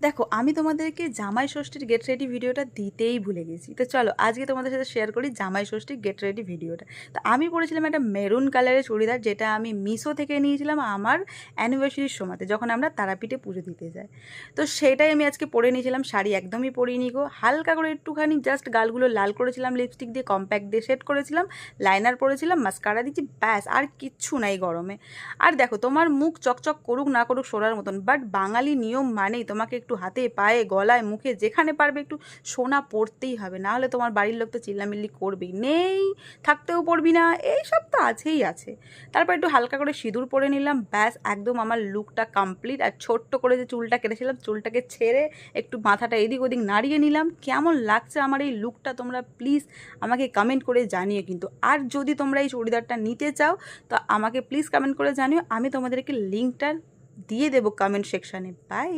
দেখো আমি তোমাদেরকে জামাই ষষ্ঠীর গেট রেডি ভিডিওটা দিতেই ভুলে গেছি। তো চলো আজকে তোমাদের সাথে শেয়ার করি জামাই ষষ্ঠীর গেট রেডি ভিডিওটা। তো আমি পরেছিলাম একটা মেরুন কালারের চুড়িদার, যেটা আমি মিশো থেকে নিয়েছিলাম আমার অ্যানিভার্সারির সময়তে, যখন আমরা তারাপীঠে পুজো দিতে যাই। তো সেটাই আমি আজকে পরে নিয়েছিলাম, শাড়ি একদমই পরিনি গো। হালকা করে একটুখানি জাস্ট গালগুলো লাল করেছিলাম লিপস্টিক দিয়ে, কম্প্যাক্ট দিয়ে শেড করেছিলাম, লাইনার পরেছিলাম, মাস্কারা দিচ্ছি, ব্যাস আর কিচ্ছু নাই গরমে। আর দেখো তোমার মুখ চকচক করুক না করুক সোনার মতন, বাট বাঙালি নিয়ম মানেই তোমাকে একটু হাতে পায়ে গলায় মুখে যেখানে পারবে একটু সোনা পরতেই হবে, না হলে তোমার বাড়ির লোক তো চিল্লামিল্লি করবেই, নেই থাকতেও পরবি না, এই সব তো আছেই আছে। তারপর একটু হালকা করে সিঁদুর পরে নিলাম, ব্যাস একদম আমার লুকটা কমপ্লিট। আর ছোট্ট করে যে চুলটা কেটেছিলাম, চুলটাকে ছেড়ে একটু মাথাটা এদিক ওদিক নাড়িয়ে নিলাম। কেমন লাগছে আমার এই লুকটা তোমরা প্লিজ আমাকে কমেন্ট করে জানিও কিন্তু। আর যদি তোমরা এই চুড়িদারটা নিতে চাও তো আমাকে প্লিজ কমেন্ট করে জানিও, আমি তোমাদেরকে লিঙ্কটা দিয়ে দেবো কমেন্ট সেকশানে। বাই।